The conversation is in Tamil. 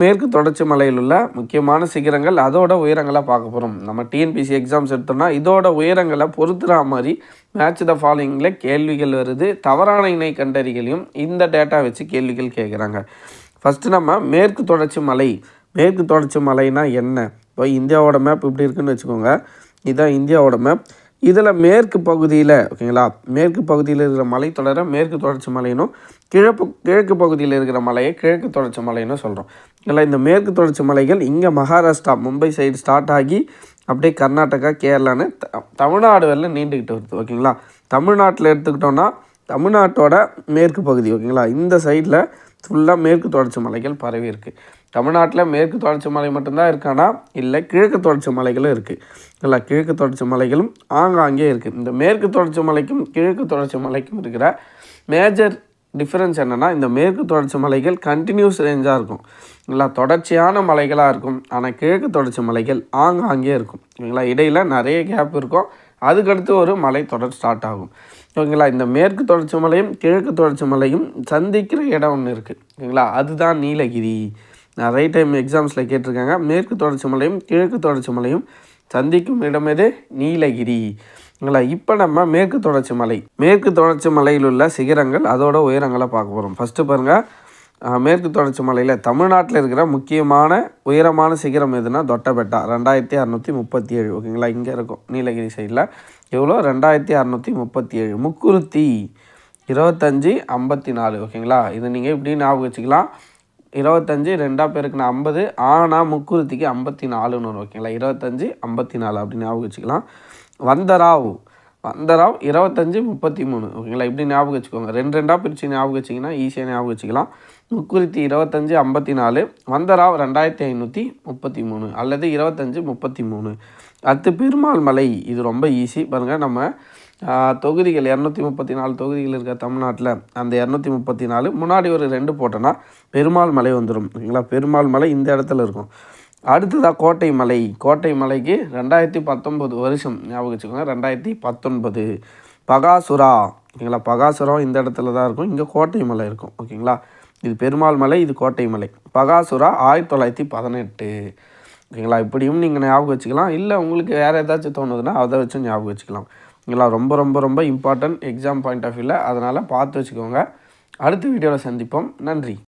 மேற்கு தொடர்ச்சி மலையில் உள்ள முக்கியமான சிகரங்கள் அதோட உயரங்களை பார்க்க போகிறோம். நம்ம டிஎன்பிசி எக்ஸாம்ஸ் எடுத்தோம்னா இதோட உயரங்களை பொறுத்துற மாதிரி மேட்ச் த ஃபாலோயிங்கில் கேள்விகள் வருது. தவறான இணை கண்டறிகளையும் இந்த டேட்டா வச்சு கேள்விகள் கேட்குறாங்க. ஃபஸ்ட்டு நம்ம மேற்கு தொடர்ச்சி மலை. மேற்கு தொடர்ச்சி மலைனா என்ன? இப்போ இந்தியாவோட மேப் இப்படி இருக்குன்னு வச்சுக்கோங்க. இதுதான் இந்தியாவோட மேப். இதில் மேற்கு பகுதியில் ஓகேங்களா, மேற்கு பகுதியில் இருக்கிற மலைத்தொடரை மேற்கு தொடர்ச்சி மலைனும், கிழக்கு பகுதியில் இருக்கிற மலையை கிழக்கு தொடர்ச்சி மலைன்னு சொல்கிறோம். இல்லை இந்த மேற்கு தொடர்ச்சி மலைகள் இங்கே மகாராஷ்டிரா மும்பை சைடு ஸ்டார்ட் ஆகி அப்படியே கர்நாடகா கேரளான்னு தமிழ்நாடு வரல நீண்டுக்கிட்டு வருது. ஓகேங்களா, தமிழ்நாட்டில் எடுத்துக்கிட்டோன்னா தமிழ்நாட்டோட மேற்கு பகுதி ஓகேங்களா, இந்த சைடில் ஃபுல்லாக மேற்கு தொடர்ச்சி மலைகள் பரவி இருக்குது. தமிழ்நாட்டில் மேற்கு தொடர்ச்சி மலை மட்டும்தான் இருக்கானா? இல்லை, கிழக்கு தொடர்ச்சி மலைகளும் இருக்குது. இல்லை, கிழக்கு தொடர்ச்சி மலைகளும் ஆங்காங்கே இருக்குது. இந்த மேற்கு தொடர்ச்சி மலைக்கும் கிழக்கு தொடர்ச்சி மலைக்கும் இருக்கிற மேஜர் டிஃப்ரென்ஸ் என்னென்னா, இந்த மேற்கு தொடர்ச்சி மலைகள் கண்டினியூஸ் ரேஞ்சாக இருக்கும். இல்லை, தொடர்ச்சியான மலைகளாக இருக்கும். ஆனால் கிழக்கு தொடர்ச்சி மலைகள் ஆங்காங்கே இருக்கும். ஓகேங்களா, இடையில் நிறைய கேப் இருக்கும். அதுக்கடுத்து ஒரு மலை தொடர் ஸ்டார்ட் ஆகும். ஓகேங்களா, இந்த மேற்கு தொடர்ச்சி மலையும் கிழக்கு தொடர்ச்சி மலையும் சந்திக்கிற இடம் ஒன்று இருக்குது. ஓகேங்களா, அதுதான் நீலகிரி. நிறைய டைம் எக்ஸாம்ஸில் கேட்டிருக்காங்க. மேற்கு தொடர்ச்சி மலையும் கிழக்கு தொடர்ச்சி மலையும் சந்திக்கும் இடம் எது? நீலகிரி. ஓகேங்களா, இப்போ நம்ம மேற்கு தொடர்ச்சி மலை, மேற்கு தொடர்ச்சி மலையில் உள்ள சிகரங்கள் அதோட உயரங்களை பார்க்க போகிறோம். ஃபஸ்ட்டு பாருங்கள், மேற்கு தொடர்ச்சி மலையில் தமிழ்நாட்டில் இருக்கிற முக்கியமான உயரமான சிகரம் எதுனா தொட்டபெட்டா 2637. ஓகேங்களா, இங்கே இருக்கும் நீலகிரி சைடில். எவ்வளோ? 2637. முக்குருத்தி 2554. ஓகேங்களா, இது நீங்கள் இப்படி ஞாபகம் வச்சுக்கலாம். 25 2 பேருக்கு 50, ஆனால் முக்குருத்திக்கு 54 வரும். ஓகேங்களா, 25 54 அப்படின்னு ஞாபகம் வச்சுக்கலாம். வந்தராவ் 25 33. ஓகேங்களா, இப்படி ஞாபகம் வச்சுக்கோங்க. 2 பிரித்து ஞாபகம் வச்சிங்கன்னா ஈஸியாக ஞாபகம் வச்சுக்கலாம். முக்குருத்தி 25 54, வந்தராவ் 2533 அல்லது 25 33. அடுத்து பெருமாள் மலை. இது ரொம்ப ஈஸி பாருங்கள். நம்ம தொகுதிகள் 234 தொகுதிகள் இருக்க தமிழ்நாட்டில் அந்த 234 முன்னாடி ஒரு 2 போட்டோன்னா பெருமாள் மலை வந்துடும். ஓகேங்களா, பெருமாள் மலை இந்த இடத்துல இருக்கும். அடுத்ததாக கோட்டை மலை. கோட்டை மலைக்கு 2019 வருஷம் ஞாபகம் வச்சுக்கோங்க. 2019. பகாசுரா. ஓகேங்களா, பகாசுரம் இந்த இடத்துல தான் இருக்கும். இங்கே கோட்டை மலை இருக்கும். ஓகேங்களா, இது பெருமாள் மலை, இது கோட்டை மலை. பகாசுரா 1918. ஓகேங்களா, இப்படியும் நீங்கள் ஞாபகம் வச்சுக்கலாம். இல்லை உங்களுக்கு வேறு ஏதாச்சும் தோணுதுன்னா அதை வச்சு ஞாபகம் வச்சுக்கலாம். ஓகேங்களா, ரொம்ப ரொம்ப ரொம்ப இம்பார்ட்டன்ட் எக்ஸாம் பாயிண்ட் ஆஃப் வியூவில். அதனால் பார்த்து வச்சுக்கோங்க. அடுத்த வீடியோவில் சந்திப்போம். நன்றி.